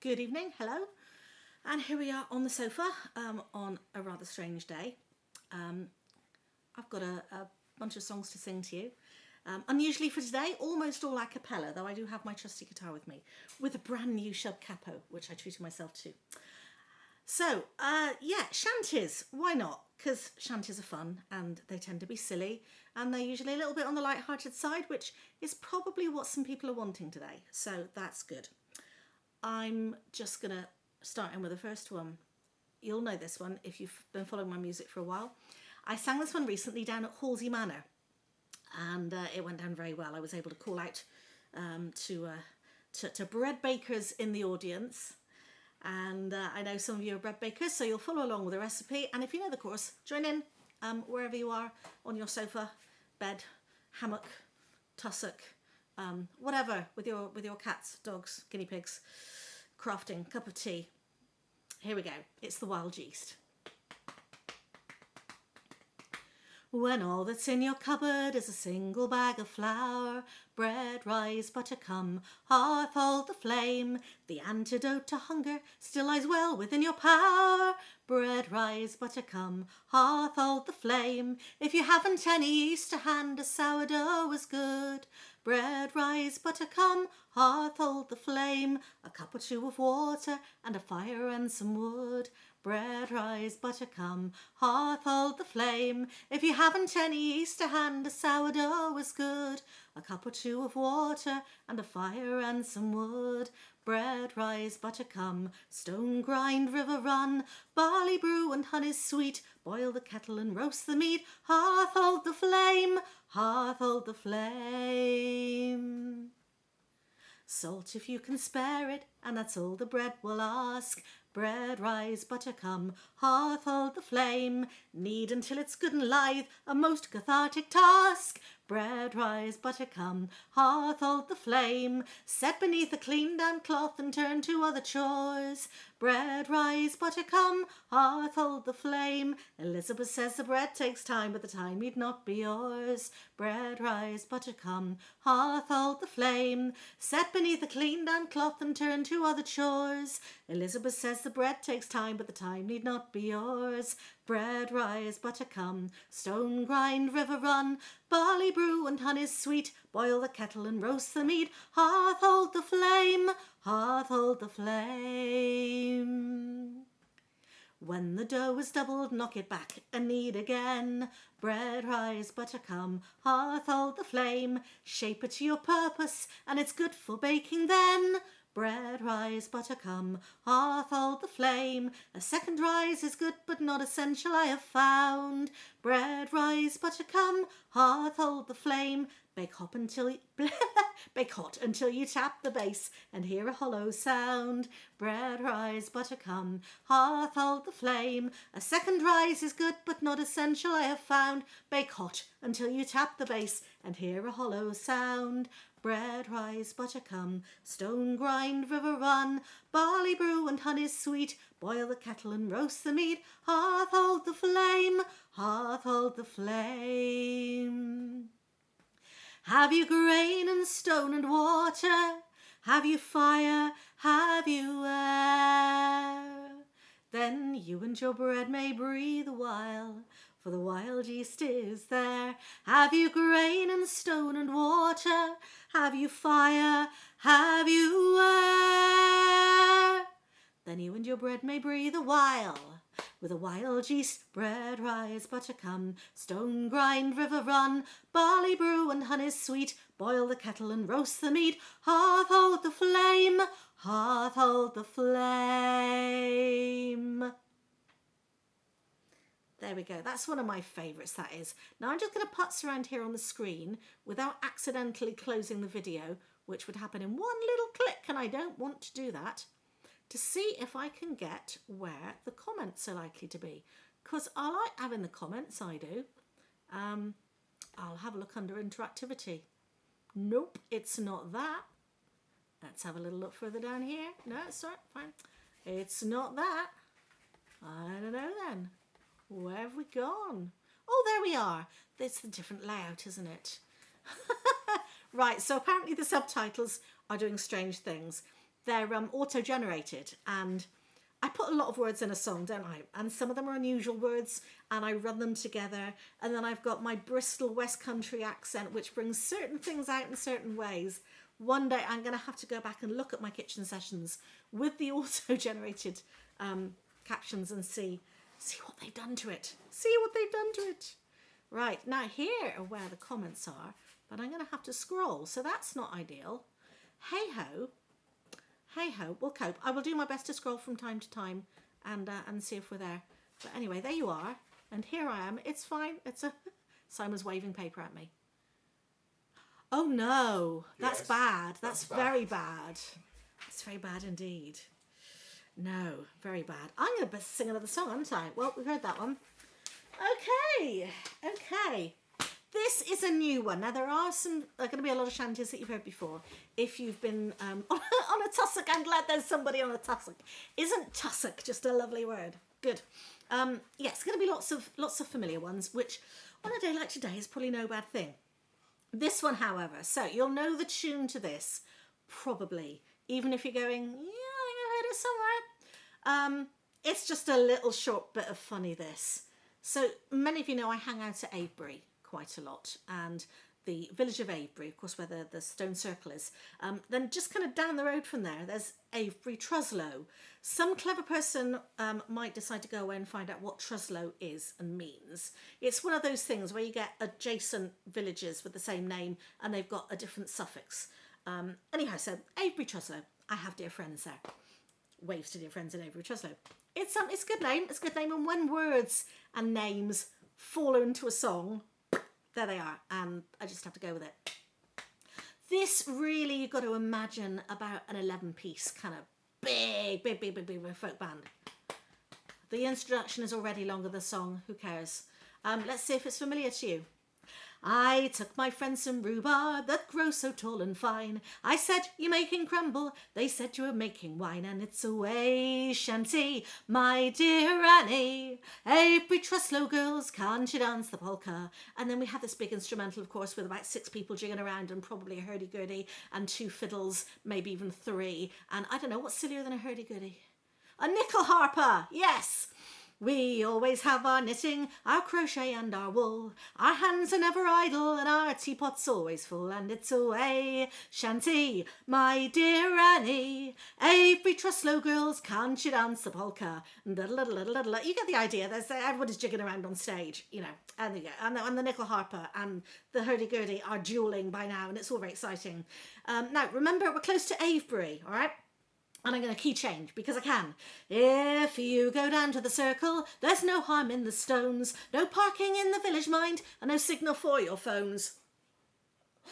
Good evening, hello. And here we are on the sofa on a rather strange day. I've got a bunch of songs to sing to you. Unusually for today, almost all a cappella, though I do have my trusty guitar with me, with a brand new Shub capo, which I treated myself to. So, shanties, why not? Because shanties are fun and they tend to be silly and they're usually a little bit on the light-hearted side, which is probably what some people are wanting today. So that's good. I'm just going to start in with the first one. You'll know this one if you've been following my music for a while. I sang this one recently down at Halsey Manor and it went down very well. I was able to call out to bread bakers in the audience. And I know some of you are bread bakers, so you'll follow along with the recipe. And if you know the course, join in wherever you are, on your sofa, bed, hammock, tussock, whatever, with your cats, dogs, guinea pigs, crafting, cup of tea. Here we go. It's the Wild Yeast. When all that's in your cupboard is a single bag of flour, bread, rice, butter, come, hearth, hold the flame. The antidote to hunger still lies well within your power. Bread, rice, butter, come, hearth, hold the flame. If you haven't any yeast to hand, a sourdough is good. Bread, rice, butter, come, hearth, hold the flame. A cup or two of water and a fire and some wood. Bread, rice, butter, come, hearth, hold the flame. If you haven't any yeast to hand, a sourdough is good. A cup or two of water and a fire and some wood. Bread, rice, butter, come, stone grind, river run. Barley brew and honey's sweet. Boil the kettle and roast the meat. Hearth, hold the flame. Hearth, hold the flame. Salt if you can spare it, and that's all the bread will ask. Bread, rice, butter, come, hearth, hold the flame. Knead until it's good and lithe, a most cathartic task. Bread, rice, butter, come, hearth, hold the flame. Set beneath a clean damp cloth and turn to other chores. Bread, rice, butter, come, hearth, hold the flame. Elizabeth says the bread takes time, but the time need not be yours. Bread, rice, butter, come, hearth, hold the flame. Set beneath a clean damp cloth and turn to other chores. Elizabeth says the bread takes time, but the time need not be yours. Bread, rice, butter, come, stone grind, river run. Barley brew and honey's sweet. Boil the kettle and roast the meat. Hearth, hold the flame. Hearth, hold the flame. When the dough is doubled, knock it back and knead again. Bread, rice, butter, come, hearth, hold the flame. Shape it to your purpose and it's good for baking then. Bread, rice, butter, come, hearth, hold the flame. A second rise is good but not essential, I have found. Bread, rice, butter, come, hearth, hold the flame. Bake hot until you tap the base and hear a hollow sound. Bread, rice, butter, come, hearth, hold the flame. A second rise is good but not essential, I have found. Bake hot until you tap the base and hear a hollow sound. Bread, rice, butter, come, stone grind, river run. Barley brew and honey's sweet. Boil the kettle and roast the meat. Hearth, hold the flame. Hearth, hold the flame. Have you grain and stone and water? Have you fire? Have you air? Then you and your bread may breathe a while, for the wild yeast is there. Have you grain and stone and water? Have you fire? Have you air? Then you and your bread may breathe a while. With a wild yeast, bread, rice, butter, come, stone grind, river run, barley brew and honey's sweet. Boil the kettle and roast the meat. Hearth, hold the flame. Hearth, hold the flame. There we go. That's one of my favourites, that is. Now I'm just going to putz around here on the screen without accidentally closing the video, which would happen in one little click, and I don't want to do that, to see if I can get where the comments are likely to be. Because I like having the comments, I do. I'll have a look under interactivity. Nope, it's not that. Let's have a little look further down here. No, it's all right, fine. It's not that. I don't know then. Where have we gone? Oh, there we are. It's the different layout, isn't it? Right, so apparently the subtitles are doing strange things. they're auto-generated, and I put a lot of words in a song, don't I? And some of them are unusual words, and I run them together. And then I've got my Bristol West Country accent, which brings certain things out in certain ways. One day I'm going to have to go back and look at my kitchen sessions with the auto-generated captions and see what they've done to it. See what they've done to it. Right, now here are where the comments are, but I'm going to have to scroll, so that's not ideal. Hey-ho. Hey-ho, we'll cope. I will do my best to scroll from time to time and see if we're there. But anyway, there you are. And here I am. It's fine. Simon's waving paper at me. Oh, no. That's bad. That's very bad. That's very bad indeed. No, very bad. I'm going to sing another song, aren't I? Well, we heard that one. Okay. This is a new one. Now, there are going to be a lot of shanties that you've heard before. If you've been on a tussock, I'm glad there's somebody on a tussock. Isn't tussock just a lovely word? Good. Yes, going to be lots of familiar ones, which on a day like today is probably no bad thing. This one, however, so you'll know the tune to this, probably, even if you're going, yeah, I think I've heard it somewhere. It's just a little short bit of funny, this. So many of you know I hang out at Avebury quite a lot, and the village of Avebury, of course, where the stone circle is. Then just kind of down the road from there, there's Avebury Trusloe. Some clever person might decide to go away and find out what Trusloe is and means. It's one of those things where you get adjacent villages with the same name and they've got a different suffix. Anyhow, so Avebury Trusloe. I have dear friends there. Waves to dear friends in Avebury Trusloe. It's a good name. It's a good name, and when words and names fall into a song, there they are, and I just have to go with it. This really, you've got to imagine about an 11-piece kind of big folk band. The introduction is already longer than the song, who cares? Let's see if it's familiar to you. I took my friends some rhubarb that grows so tall and fine. I said, you're making crumble. They said you were making wine. And it's away, Shanty, my dear Annie. Avebury Trusloe girls, can't you dance the polka? And then we have this big instrumental, of course, with about 6 people jigging around and probably a hurdy-gurdy and 2 fiddles, maybe even 3. And I don't know, what's sillier than a hurdy-gurdy? A nickel harper, yes. We always have our knitting, our crochet and our wool. Our hands are never idle and our teapot's always full. And it's away, Shanty, my dear Annie. Avebury Trusloe girls, can't you dance the polka? You get the idea. Everybody's jigging around on stage, you know. And there you go. And the nickel harper and the hurdy-gurdy are dueling by now, and it's all very exciting. Now, remember, we're close to Avebury, all right? And I'm going to key change because I can. If you go down to the circle, there's no harm in the stones, no parking in the village mind, and no signal for your phones.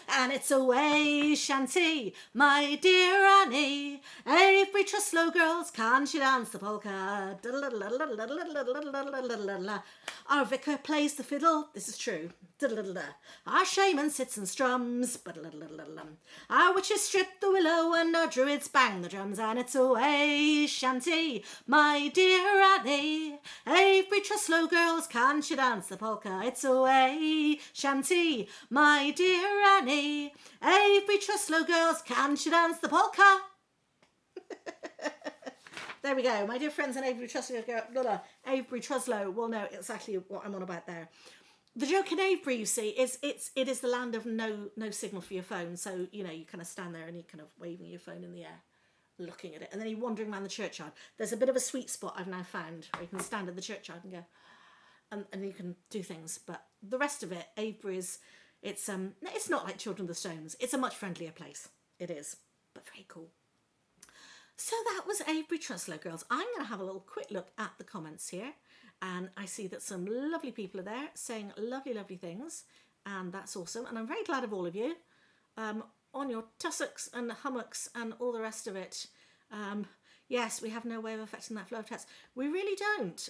And it's away, Shanty, my dear Annie. Avebury Trusloe girls, can't you dance the polka? Our vicar plays the fiddle, this is true. Our shaman sits and strums. Our witches strip the willow and our druids bang the drums. And it's away, Shanty, my dear Annie. Avebury Trusloe girls, can't you dance the polka? It's away, Shanty, my dear Annie. Avebury Trusloe girls, can't you dance the polka? There we go. My dear friends in Avebury Trusloe will know exactly what I'm on about there. The joke in Avebury, you see, is it is the land of no signal for your phone. So, you know, you kind of stand there and you're kind of waving your phone in the air, looking at it. And then you're wandering around the churchyard. There's a bit of a sweet spot I've now found where you can stand at the churchyard and go, and you can do things. But the rest of it, Avebury is, it's not like Children of the Stones. It's a much friendlier place. It is, but very cool. So that was Avebury Trusloe girls. I'm going to have a little quick look at the comments here. And I see that some lovely people are there saying lovely, lovely things. And that's awesome. And I'm very glad of all of you. On your tussocks and hummocks and all the rest of it. Yes, we have no way of affecting that flow of text. We really don't.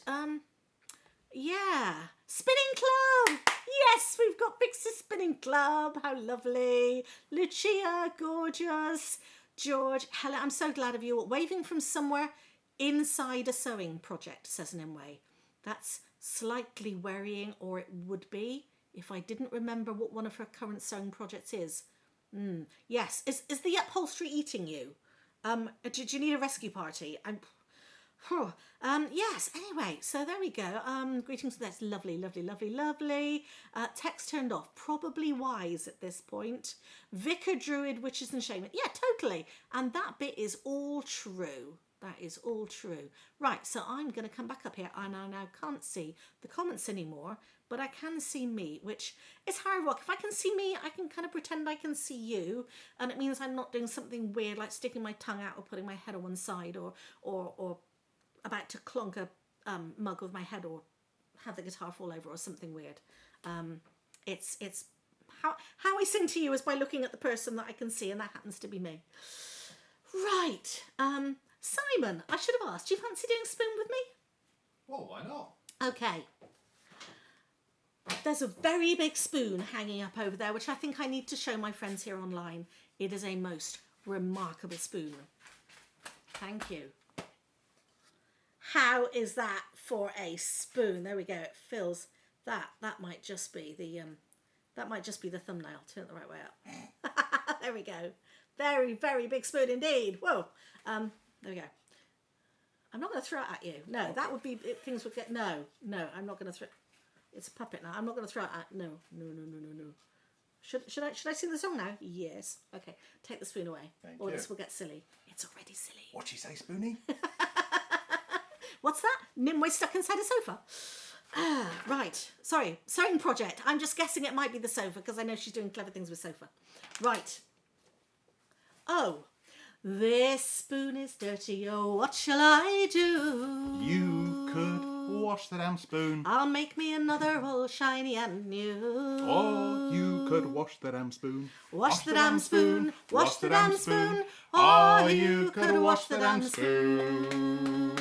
Yeah. Spinning Club! Yes, we've got Pixie's Spinning Club. How lovely. Lucia, gorgeous. George, Helen, I'm so glad of you. Waving from somewhere inside a sewing project, says an Imway. That's slightly worrying, or it would be, if I didn't remember what one of her current sewing projects is. Yes, is the upholstery eating you? Did you need a rescue party? Yes, anyway, so there we go. Greetings, that's lovely, lovely, lovely, lovely. Text turned off, probably wise at this point. Vicar, Druid, Witches and Shaman. Yeah, totally. And that bit is all true. That is all true. Right, so I'm going to come back up here and I now can't see the comments anymore, but I can see me, which is hard work. If I can see me, I can kind of pretend I can see you, and it means I'm not doing something weird like sticking my tongue out or putting my head on one side or about to clonk a mug with my head or have the guitar fall over or something weird. It's how I sing to you is by looking at the person that I can see, and that happens to be me. Right. Simon, I should have asked, do you fancy doing Spoon with me? Well, why not? Okay. There's a very big spoon hanging up over there, which I think I need to show my friends here online. It is a most remarkable spoon. Thank you. How is that for a spoon? There we go. It fills that. That might just be the thumbnail. Turn it the right way up. There we go. Very, very big spoon indeed. Whoa. There we go. I'm not going to throw it at you. No, that would be, things would get, no, I'm not going to throw, it's a puppet now. I'm not going to throw it at, no. Should I sing the song now? Yes. Okay, take the spoon away. Thank or you. this will get silly. It's already silly. What'd you say, Spoonie? What's that? Nimue stuck inside a sofa. Right. Sorry. Sewing project. I'm just guessing it might be the sofa because I know she's doing clever things with sofa. Right. Oh. This spoon is dirty, oh, what shall I do? You could wash the damn spoon. I'll make me another all shiny and new. Or you could wash the damn spoon. Wash the damn spoon, wash the damn spoon. Or you could wash the damn spoon.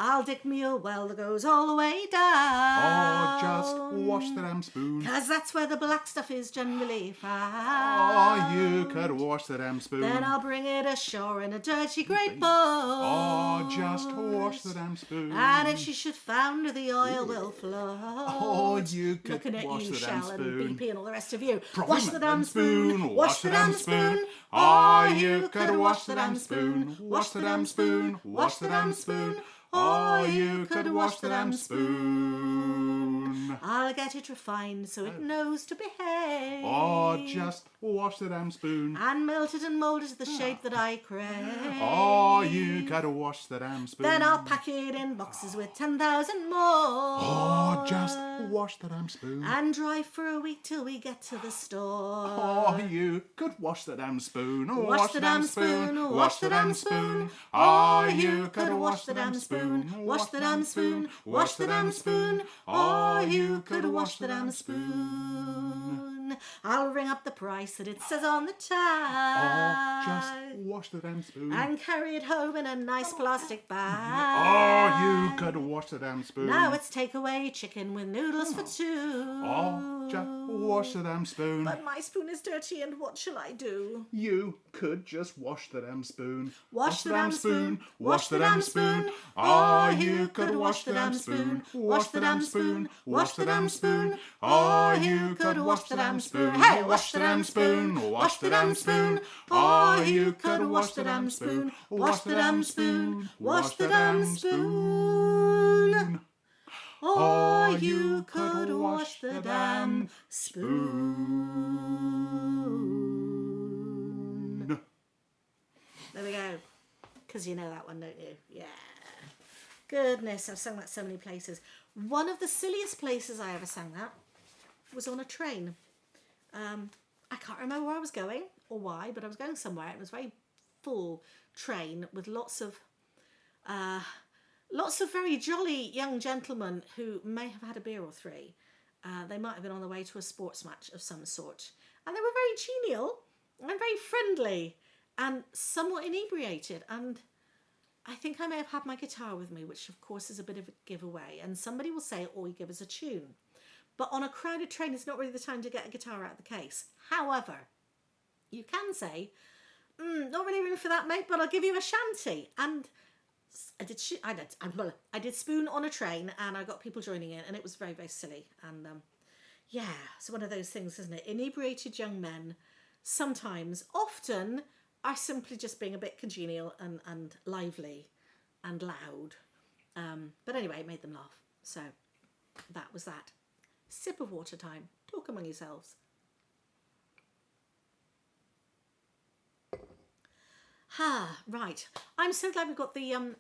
I'll dig me a well that goes all the way down. Or just wash the damn spoon. 'Cause that's where the black stuff is generally found. Or you could wash the damn spoon. Then I'll bring it ashore in a dirty great boat. Or just wash the damn spoon. And if she should founder, the oil will flow. Or you could Looking at wash you, the damn Shell, and spoon. BP and all the rest of you. Probably Wash the damn spoon. Wash the damn spoon. Or you could wash the damn spoon. Wash the damn spoon. Wash the damn spoon. Or you could wash the damn spoon. I'll get it refined so it knows to behave. Or just wash the damn spoon. And melt it and mould it to the shape that I crave. Or you could wash the damn spoon. Then I'll pack it in boxes with 10,000 more. Or just wash the damn spoon. And drive for a week till we get to the store. Or you could wash the damn spoon. Wash the damn spoon. Wash the damn spoon. Or you could wash the damn spoon. Wash the damn spoon. Wash the damn spoon. Or you could wash the damn spoon. I'll ring up the price that it says on the tag. Or just wash the damn spoon. And carry it home in a nice plastic bag. Or you could wash the damn spoon. Now it's takeaway chicken with noodles for two. Or just wash the damn spoon. But my spoon is dirty and what shall I do? You could just wash the damn spoon. Wash the damn spoon. Wash the damn spoon. Or you could wash the damn spoon. Wash the damn spoon. Wash the damn spoon. Or you could wash the damn spoon. Hey, wash the damn spoon. Wash the damn spoon. Or you could wash the damn spoon. Wash the damn spoon. Wash the damn spoon. Or you could wash the damn spoon. There we go. Because you know that one, don't you? Yeah. Goodness, I've sung that so many places. One of the silliest places I ever sang that was on a train. I can't remember where I was going or why, but I was going somewhere. It was a very full train with lots of very jolly young gentlemen who may have had a beer or three. They might have been on the way to a sports match of some sort. And they were very genial and very friendly and somewhat inebriated. And I think I may have had my guitar with me, which of course is a bit of a giveaway. And somebody will say, "Oh, you give us a tune." But on a crowded train, it's not really the time to get a guitar out of the case. However, you can say, "Not really room for that, mate, but I'll give you a shanty." And I did Spoon on a train, and I got people joining in, and it was very, very silly. And yeah, it's one of those things, isn't it? Inebriated young men, sometimes, often are simply just being a bit congenial and lively and loud. But anyway, it made them laugh. So that was that. Sip of water time. Talk among yourselves. Right. I'm so glad we've got the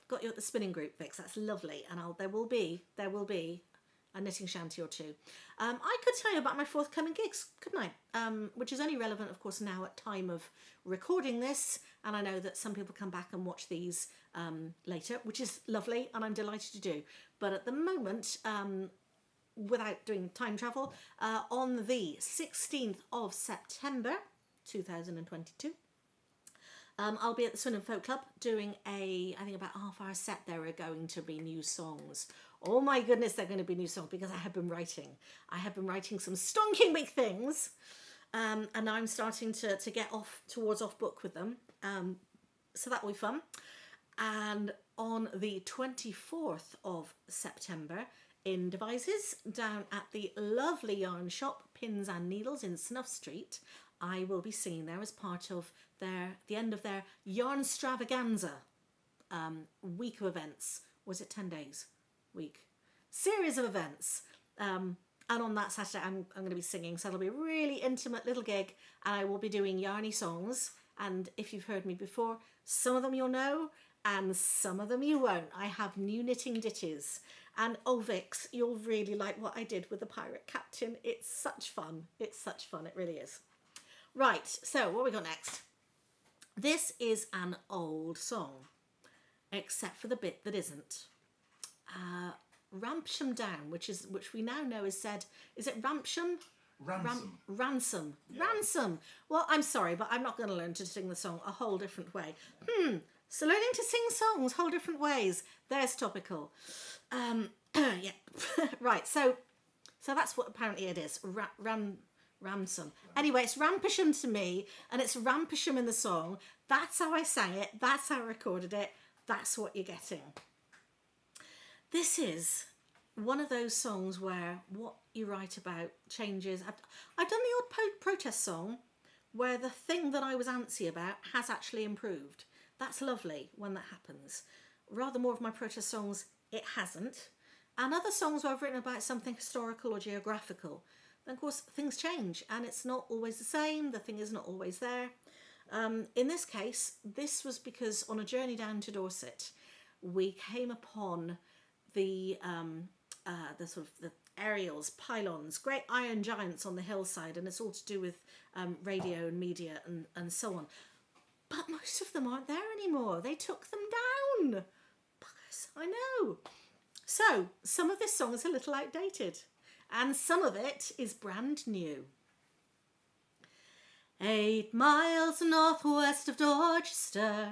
got you at the spinning group, Vix. That's lovely. And there will be a knitting shanty or two. I could tell you about my forthcoming gigs, couldn't I? Which is only relevant, of course, now at time of recording this. And I know that some people come back and watch these later, which is lovely, and I'm delighted to do. But at the moment, without doing time travel, on the 16th of September 2022, I'll be at the Swindon Folk Club doing I think about a half-hour set. There are going to be new songs. Oh my goodness, they're going to be new songs because I have been writing. I have been writing some stonking big things, and now I'm starting to get towards off book with them. So that will be fun. And on the 24th of September in Devizes, down at the lovely yarn shop Pins and Needles in Snuff Street, I will be singing there as part of the end of their Yarn Stravaganza week of events. Was it 10 days? Week. Series of events. And on that Saturday I'm going to be singing, so it'll be a really intimate little gig, and I will be doing yarny songs. And if you've heard me before, some of them you'll know and some of them you won't. I have new knitting ditties. And oh Vix, you'll really like what I did with the Pirate Captain. It's such fun. It's such fun. It really is. Right, so what we got next? This is an old song, except for the bit that isn't. Rampisham Down, which we now know is said. Is it Rampisham? Ransom. Ransom. Yeah. Ransom. Well, I'm sorry, but I'm not going to learn to sing the song a whole different way. So learning to sing songs whole different ways. There's topical. Yeah. Right. So that's what apparently it is. Ransom. Anyway, it's Rampisham to me, and it's Rampisham in the song. That's how I sang it. That's how I recorded it. That's what you're getting. This is one of those songs where what you write about changes. I've done the odd protest song where the thing that I was antsy about has actually improved. That's lovely when that happens. Rather more of my protest songs, it hasn't. And other songs where I've written about something historical or geographical, then of course things change and it's not always the same. The thing is not always there. In this case, this was because on a journey down to Dorset, we came upon the sort of the aerials, pylons, great iron giants on the hillside, and it's all to do with radio and media and so on. But most of them aren't there anymore. They took them down. Buggers, I know. So some of this song is a little outdated, and some of it is brand new. 8 miles northwest of Dorchester,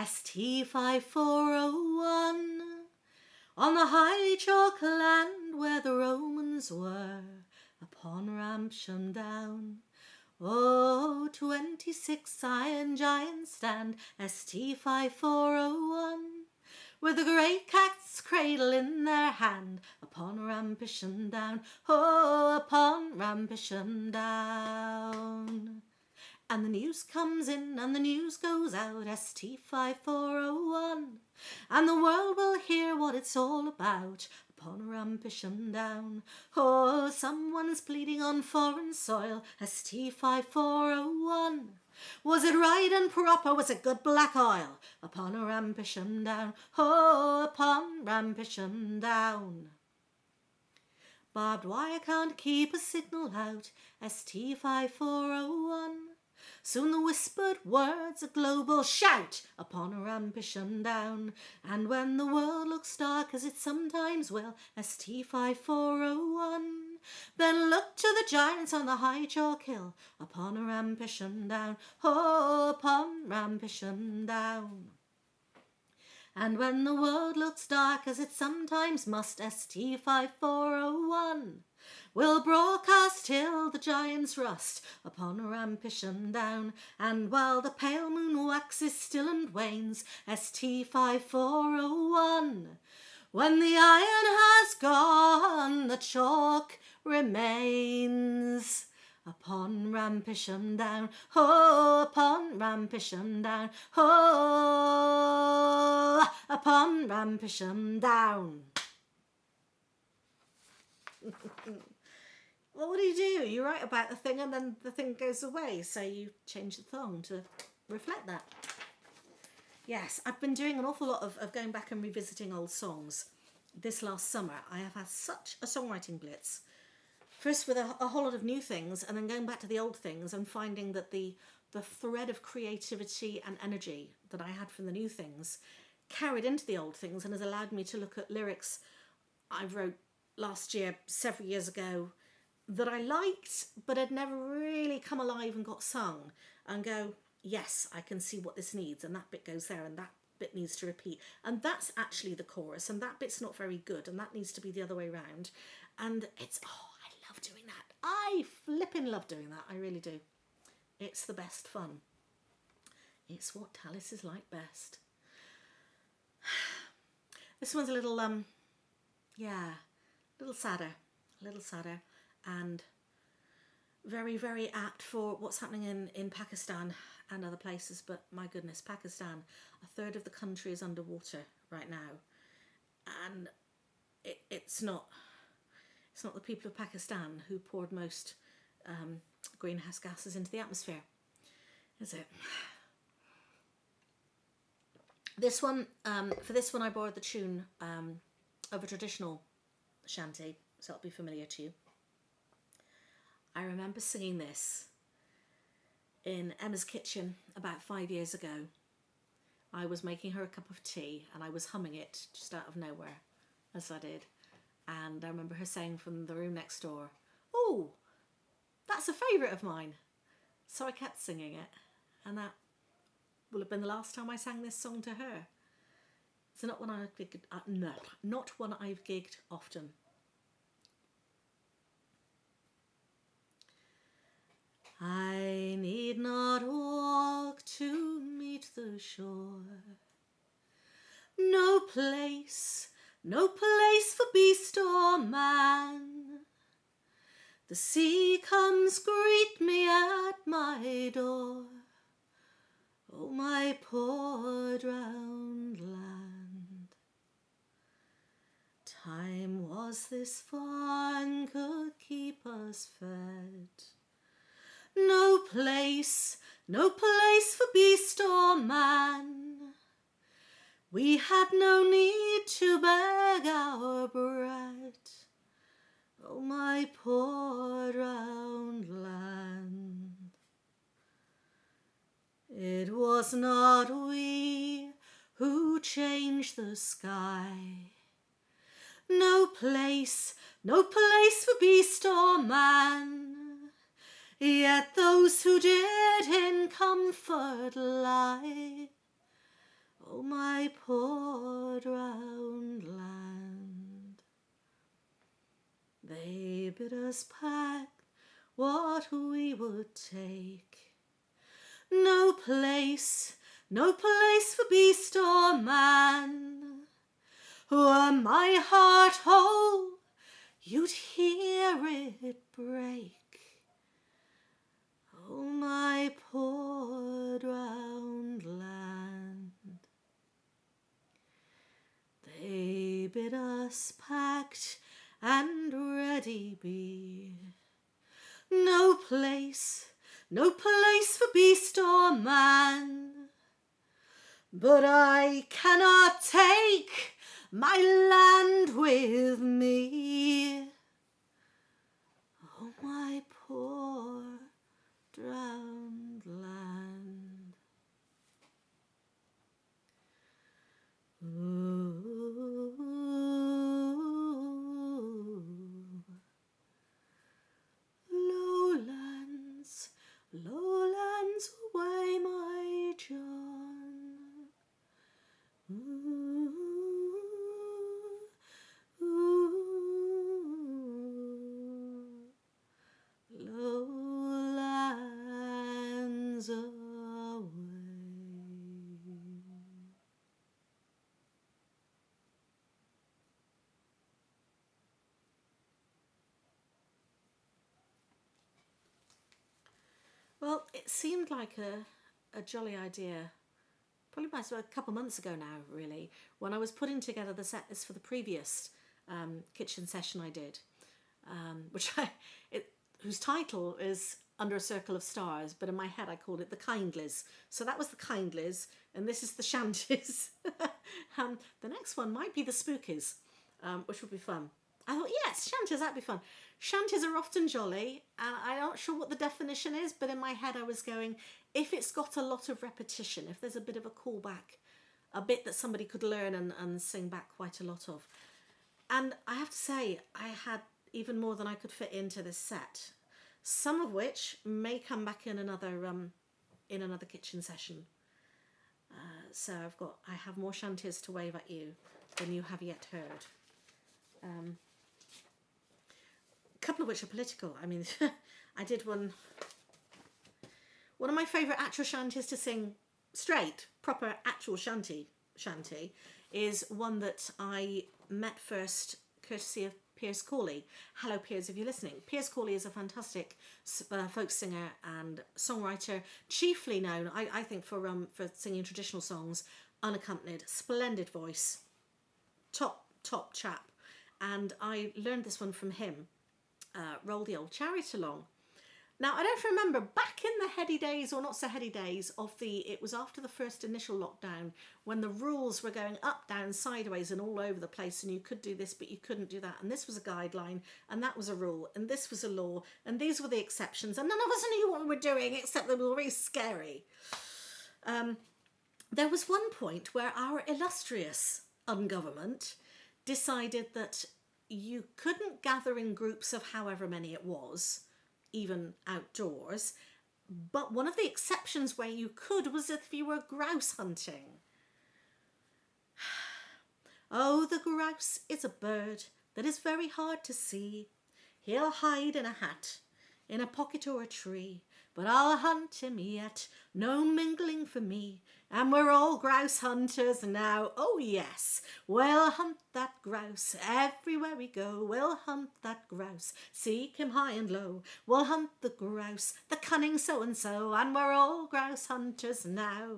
ST 5401, on the high chalk land where the Romans were, upon Rampisham Down. Oh, 26 iron giants stand, ST 5401, with the great cat's cradle in their hand, upon Rampisham Down, oh, upon Rampisham Down. And the news comes in and the news goes out, ST 5401, and the world will hear what it's all about, upon Rampisham Down. Oh, someone's bleeding on foreign soil, ST 5401. Was it right and proper? Was it good black oil? Upon Rampisham Down, oh, upon Rampisham Down. Barbed wire can't keep a signal out, ST 5401. Soon the whispered words a global shout, upon Rampisham Down. And when the world looks dark as it sometimes will, ST 5401, then look to the giants on the high chalk hill, upon Rampisham Down, oh, upon Rampisham Down. And when the world looks dark as it sometimes must, ST 5401, will broadcast till the giants rust, upon Rampisham Down. And while the pale moon waxes still and wanes, ST 5401, when the iron has gone, the chalk remains, Upon Rampisham Down, ho, upon Rampisham Down, ho, upon Rampisham Down. Well, what do? You write about the thing and then the thing goes away, so you change the song to reflect that. Yes, I've been doing an awful lot of going back and revisiting old songs. This last summer, I have had such a songwriting blitz. First with a whole lot of new things, and then going back to the old things and finding that the thread of creativity and energy that I had from the new things carried into the old things and has allowed me to look at lyrics I wrote last year, several years ago, that I liked but had never really come alive and got sung, and go, yes, I can see what this needs, and that bit goes there and that bit needs to repeat, and that's actually the chorus, and that bit's not very good and that needs to be the other way around. And it's, I love doing that. I flipping love doing that. I really do. It's the best fun. It's what Talis is like best. This one's a little sadder, and very, very apt for what's happening in Pakistan and other places. But my goodness, Pakistan, a third of the country is underwater right now, and it's not the people of Pakistan who poured most greenhouse gases into the atmosphere, is it? This one, for this one, I borrowed the tune of a traditional shanty, so it'll be familiar to you. I remember singing this in Emma's kitchen about 5 years ago. I was making her a cup of tea and I was humming it just out of nowhere, as I did. And I remember her saying from the room next door, "Oh, that's a favourite of mine." So I kept singing it, and that will have been the last time I sang this song to her. It's not one I've gigged, not one I've gigged often. I need not walk to meet the shore. No place for beast or man. The sea comes greet me at my door. Oh, my poor drowned land. Time was this far and could keep us fed. No place for beast or man. We had no need to beg our bread. Oh, my poor drowned land. It was not we who changed the sky. No place for beast or man. Yet those who did in comfort lie. Oh, my poor drowned land. They bid us pack what we would take. No place for beast or man. Were my heart whole, you'd hear it break. Oh, my poor drowned land. They bid us packed and ready be. No place for beast or man. But I cannot take my land with me. Oh, my poor drowned land. Ooh. Lowlands, lowlands away, my John. Ooh, ooh. Lowlands away. Well, it seemed like a jolly idea. Probably about a couple of months ago now, really, when I was putting together the set list for the previous kitchen session I did, whose title is Under a Circle of Stars, but in my head I called it the Kindleys. So that was the Kindleys, and this is the Shanties. The next one might be the Spookies, which would be fun. I thought, yes, Shanties, that'd be fun. Shanties are often jolly, and I'm not sure what the definition is, but in my head I was going, if it's got a lot of repetition, if there's a bit of a callback, a bit that somebody could learn and sing back quite a lot of. And I have to say, I had even more than I could fit into this set, some of which may come back in another kitchen session. So I have more Shanties to wave at you than you have yet heard. A couple of which are political. I mean, I did one of my favourite actual shanties to sing straight, proper actual shanty, is one that I met first courtesy of Piers Corley. Hello Piers, if you're listening. Piers Corley is a fantastic folk singer and songwriter, chiefly known, I think, for singing traditional songs, unaccompanied, splendid voice, top chap. And I learned this one from him. Roll the Old Chariot Along. Now, I don't remember, back in the heady days, or not so heady days, it was after the first initial lockdown, when the rules were going up, down, sideways and all over the place, and you could do this, but you couldn't do that, and this was a guideline, and that was a rule, and this was a law, and these were the exceptions, and none of us knew what we were doing, except that we were very scary. There was one point where our illustrious ungovernment decided that you couldn't gather in groups of however many it was, even outdoors, but one of the exceptions where you could was if you were grouse hunting. Oh, the grouse is a bird that is very hard to see. He'll hide in a hat, in a pocket or a tree, but I'll hunt him yet, no mingling for me. And we're all grouse hunters now, oh yes. We'll hunt that grouse everywhere we go. We'll hunt that grouse, seek him high and low. We'll hunt the grouse, the cunning so-and-so, and we're all grouse hunters now.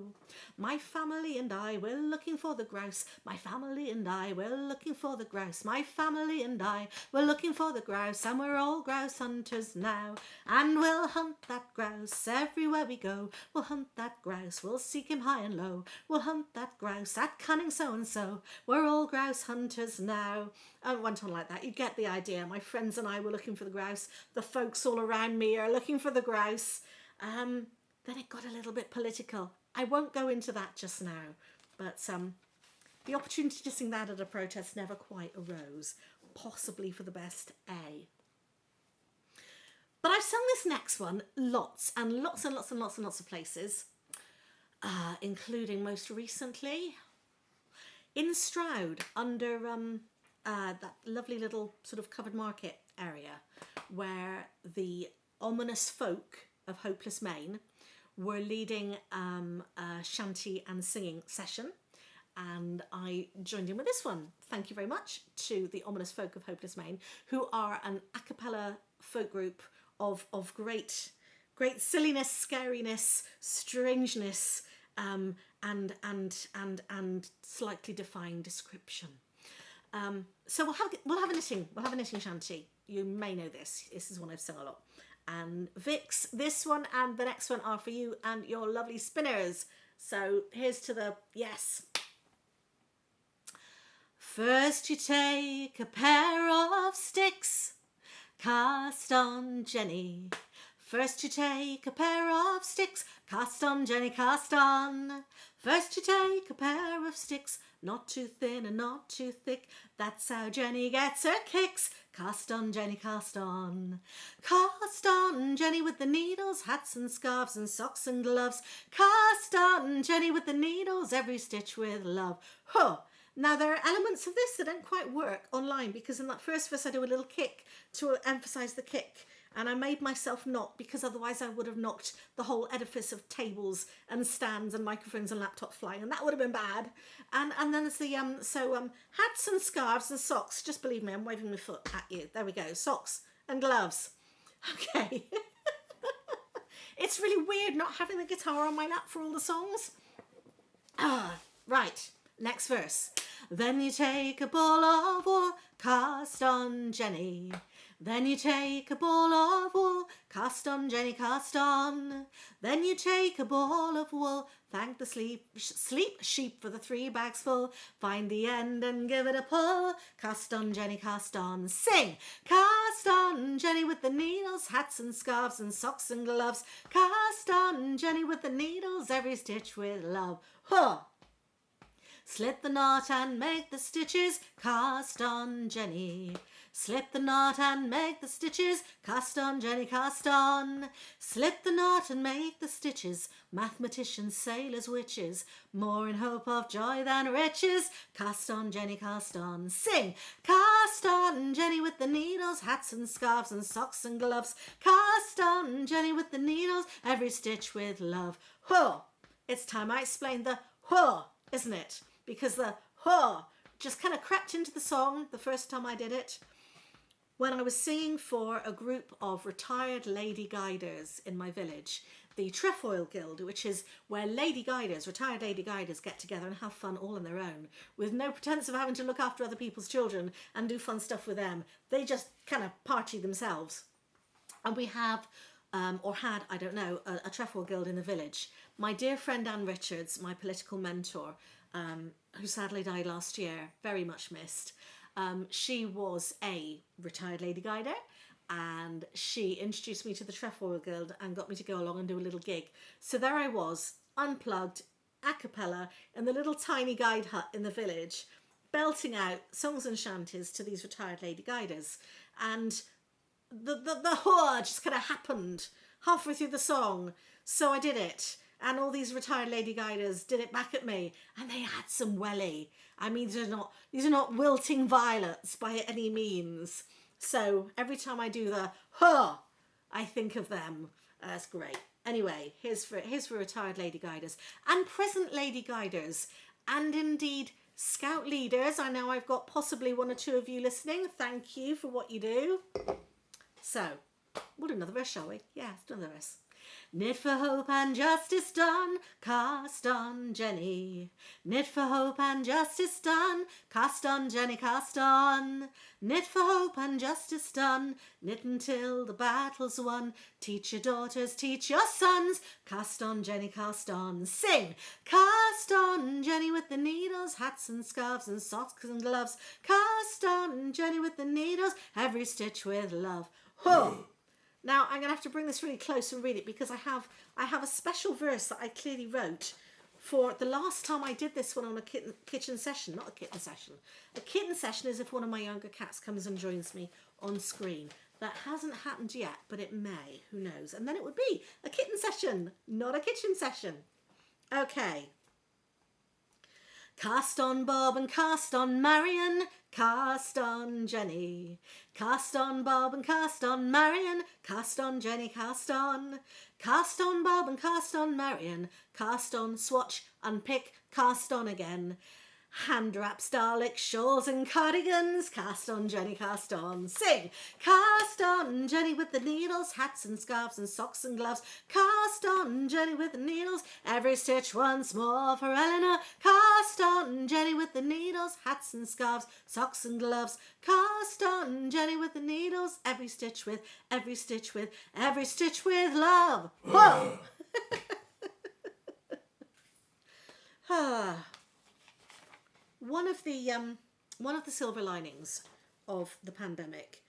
My family and I, we're looking for the grouse. My family and I, we're looking for the grouse. My family and I, we're looking for the grouse, and we're all grouse hunters now. And we'll hunt that grouse everywhere we go. We'll hunt that grouse, we'll seek him high and low. We'll hunt that grouse, that cunning so-and-so. We're all grouse hunters now. And it went on like that. You get the idea. My friends and I were looking for the grouse. The folks all around me are looking for the grouse. Then it got a little bit political. I won't go into that just now. But the opportunity to sing that at a protest never quite arose. Possibly for the best, A. But I've sung this next one lots and lots and lots and lots and lots of places. Including most recently in Stroud, under that lovely little sort of covered market area where the ominous folk of Hopeless Maine were leading a shanty and singing session, and I joined in with this one. Thank you very much to the ominous folk of Hopeless Maine, who are an a cappella folk group of great silliness, scariness, strangeness, and slightly defying description. So we'll have a knitting shanty. You may know this. This is one I've sung a lot. And Vix, this one and the next one are for you and your lovely spinners. So here's to the yes. First you take a pair of sticks, cast on Jenny. First you take a pair of sticks, cast on Jenny, cast on. First you take a pair of sticks, not too thin and not too thick. That's how Jenny gets her kicks. Cast on Jenny, cast on. Cast on Jenny with the needles, hats and scarves and socks and gloves. Cast on Jenny with the needles, every stitch with love. Huh. Now there are elements of this that don't quite work online, because in that first verse I do a little kick to emphasise the kick. And I made myself not, because otherwise I would have knocked the whole edifice of tables and stands and microphones and laptops flying, and that would have been bad. And then there's the hats and scarves and socks. Just believe me, I'm waving my foot at you. There we go. Socks and gloves. Okay. It's really weird not having the guitar on my lap for all the songs. Right, next verse. Then you take a ball of wool, cast on Jenny. Then you take a ball of wool, cast on Jenny, cast on. Then you take a ball of wool, thank the sleep sheep for the 3 bags full. Find the end and give it a pull, cast on Jenny, cast on. Sing! Cast on Jenny with the needles, hats and scarves and socks and gloves. Cast on Jenny with the needles, every stitch with love. Huh! Slip the knot and make the stitches, cast on Jenny. Slip the knot and make the stitches, cast on Jenny, cast on. Slip the knot and make the stitches, mathematicians, sailors, witches, more in hope of joy than riches, cast on Jenny, cast on. Sing! Cast on Jenny with the needles, hats and scarves and socks and gloves. Cast on Jenny with the needles, every stitch with love. Whoa! It's time I explained the whoa, isn't it? Because the whoa just kind of crept into the song the first time I did it. When I was singing for a group of retired lady guiders in my village, the Trefoil Guild, which is where retired lady guiders get together and have fun all on their own, with no pretense of having to look after other people's children and do fun stuff with them. They just kind of party themselves. And we have, or had, I don't know, a Trefoil Guild in the village. My dear friend Anne Richards, my political mentor, who sadly died last year, very much missed. She was a retired lady guider, and she introduced me to the Trefoil Guild and got me to go along and do a little gig. So there I was, unplugged, a cappella, in the little tiny guide hut in the village, belting out songs and shanties to these retired lady guiders. And the whore just kind of happened halfway through the song. So I did it. And all these retired lady guiders did it back at me, and they had some welly. I mean, these are not wilting violets by any means. So every time I do the huh, I think of them. That's great. Anyway, here's for retired lady guiders and present lady guiders, and indeed scout leaders. I know I've got possibly 1 or 2 of you listening. Thank you for what you do. So we'll do another verse, shall we? Yeah, let's do another verse. Knit for hope and justice done, cast on Jenny. Knit for hope and justice done, cast on Jenny, cast on. Knit for hope and justice done, knit until the battle's won. Teach your daughters, teach your sons, cast on Jenny, cast on. Sing! Cast on Jenny with the needles, hats and scarves and socks and gloves. Cast on Jenny with the needles, every stitch with love. Whoa! Now, I'm going to have to bring this really close and read it, because I have a special verse that I clearly wrote for the last time I did this one on a kitchen session. Not a kitten session. A kitten session is if one of my younger cats comes and joins me on screen. That hasn't happened yet, but it may. Who knows? And then it would be a kitten session, not a kitchen session. Okay. Cast on Bob and cast on Marion, cast on Jenny. Cast on Bob and cast on Marion, cast on Jenny, cast on. Cast on Bob and cast on Marion, cast on, swatch, unpick, cast on again. Hand wraps, Dalek, shawls and cardigans, cast on Jenny, cast on. Sing! Cast on Jenny with the needles, hats and scarves and socks and gloves. Cast on Jenny with the needles, every stitch once more for Eleanor. Cast on Jenny with the needles, hats and scarves, socks and gloves. Cast on Jenny with the needles, every stitch with love. Whoa! One of the silver linings of the pandemic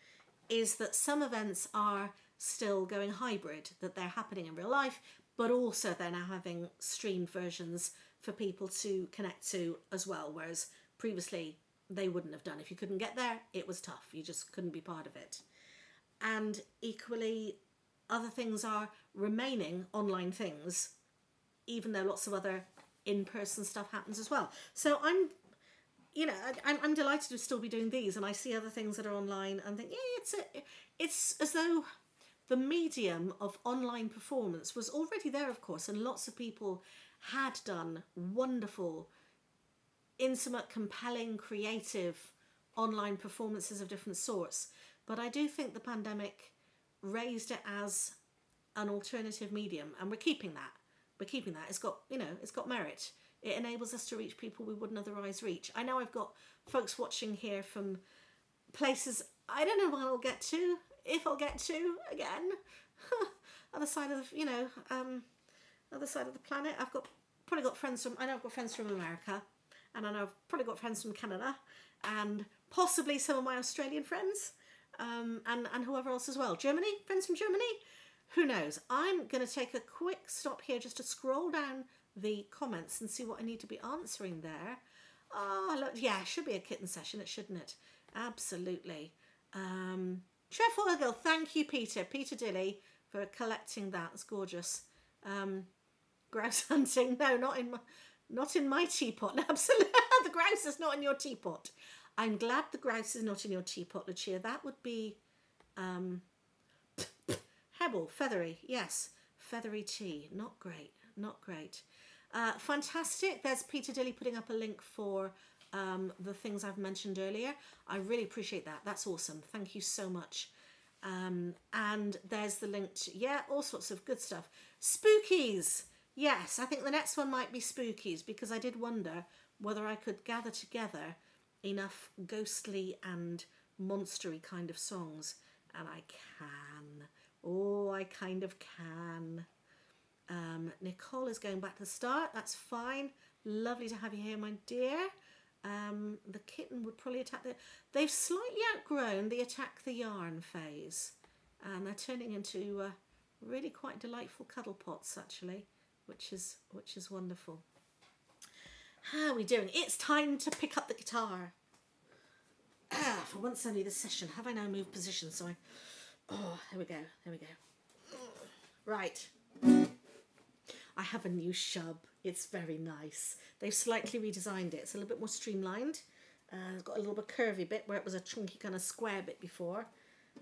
is that some events are still going hybrid, that they're happening in real life, but also they're now having streamed versions for people to connect to as well, whereas previously they wouldn't have done. If you couldn't get there, it was tough. You just couldn't be part of it. And equally, other things are remaining online things, even though lots of other in-person stuff happens as well. So I'm delighted to still be doing these, and I see other things that are online and think, yeah, it's as though the medium of online performance was already there, of course, and lots of people had done wonderful, intimate, compelling, creative online performances of different sorts. But I do think the pandemic raised it as an alternative medium, and we're keeping that. It's got, it's got merit. It enables us to reach people we wouldn't otherwise reach. I know I've got folks watching here from places I don't know when I'll get to, if I'll get to again. Other side of other side of the planet. I've probably got friends from America, and I know I've probably got friends from Canada, and possibly some of my Australian friends, and whoever else as well. Friends from Germany. Who knows? I'm going to take a quick stop here just to scroll down the comments and see what I need to be answering there. Oh, look, yeah, it should be a kitten session, shouldn't it? Absolutely. Trefoil Girl, thank you, Peter Dilly, for collecting that. It's gorgeous. Grouse hunting, no, not in my teapot. Absolutely, the grouse is not in your teapot. I'm glad the grouse is not in your teapot, Lucia. That would be Hebble, feathery, yes, feathery tea. Not great. Fantastic. There's Peter Dilly putting up a link for the things I've mentioned earlier. I really appreciate that. That's awesome. Thank you so much. And there's the link to, all sorts of good stuff. Spookies. Yes, I think the next one might be Spookies, because I did wonder whether I could gather together enough ghostly and monstery kind of songs. And I can. Oh, I kind of can. Nicole is going back to the start. That's fine. Lovely to have you here, my dear. The kitten would probably attack They've slightly outgrown the attack the yarn phase, and they're turning into really quite delightful cuddle pots, actually, which is wonderful. How are we doing? It's time to pick up the guitar. For once only this session, have I now moved position? So there we go. Right. I have a new shub. It's very nice. They've slightly redesigned it. It's a little bit more streamlined. It's got a little bit curvy bit where it was a chunky kind of square bit before.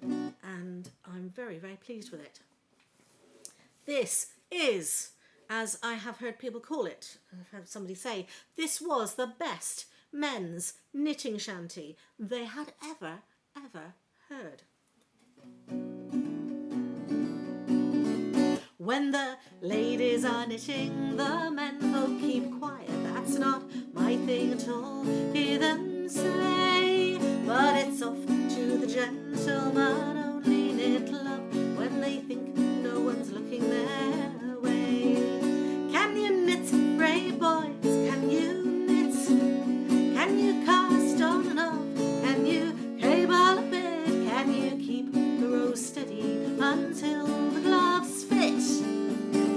And I'm very, very pleased with it. This is, as I have heard people call it, I've heard somebody say, this was the best men's knitting shanty they had ever heard. When the ladies are knitting, the men folk keep quiet. That's not my thing at all, hear them say. But it's off to the gentleman only knit love when they think no one's looking their way. Can you knit, brave boys? Can you knit? Can you cast on and off? Can you cable a bit? Can you keep the row steady until the gloves fit?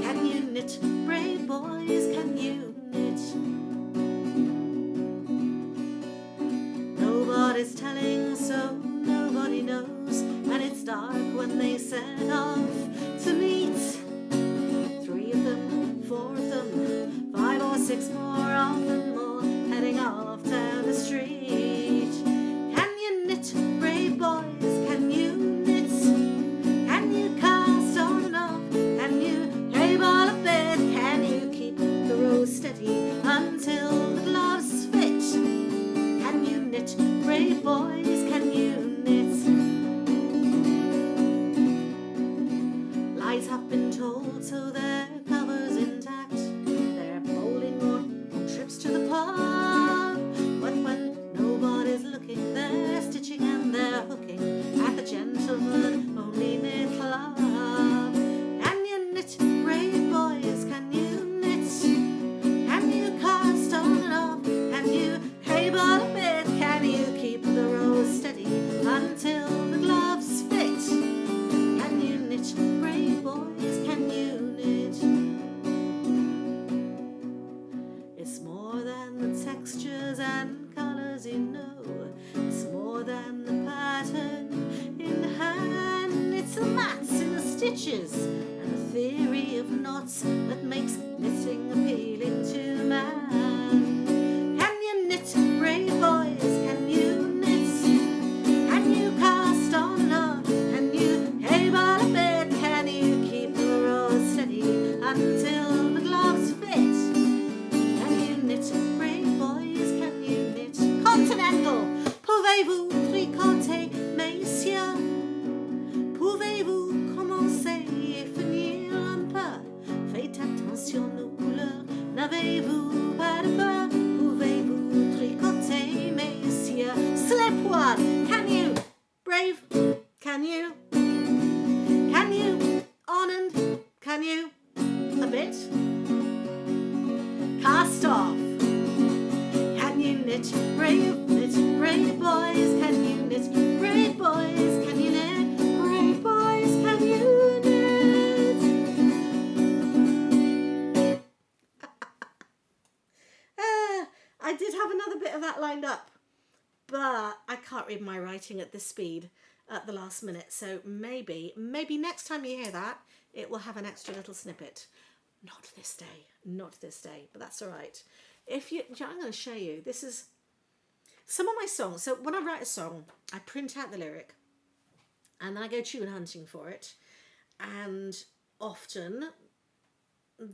Can you knit, brave boys? Can you knit? Nobody's telling, so nobody knows, and it's dark when they set off to meet. 3 of them, 4 of them, 5 or 6 more, often more, heading off down the street. Can you knit, brave boys? Can you knit? Can you cast on and off? Can you cable a bit? Can you keep the row steady until the gloves fit? Can you knit, brave boys? Can you knit? Lies have been told, so their cover's intact. They're bowling or on trips to the pub. But when nobody's looking, they're stitching and they're hooking at the gentleman only knit club. Can you knit, brave boys? Can you knit? Can you cast on and off? Can you cable a bit? Can you keep the row steady until the gloves fit? Can you knit, brave boys? Can you knit? It's more than the textures and colours you know. It's more than the pattern in hand. It's the mats in the stitches and the theory of knots that makes knitting appealing to man. Can you knit, brave boys? Can you knit? Can you cast on and off? Can you cable a bit? Can you keep the row steady until the gloves fit? Can you knit, brave boys? Can you knit? Continental. Pouvez-vous tricoter, messieurs? Pouvez-vous commencer? Pouvez-vous, pas-de-peur, pouvez-vous tricoter, messieurs? Slip one. Can you? Brave. Can you? Can you? On and can you? A bit. Cast off. Can you knit? Brave boys. Can you knit? Brave boys. Can you knit? Brave boys. Can you knit? I did have another bit of that lined up, but I can't read my writing at this speed at the last minute. So maybe next time you hear that, it will have an extra little snippet. Not this day, but that's all right. I'm going to show you. This is some of my songs. So when I write a song, I print out the lyric and then I go tune hunting for it. And often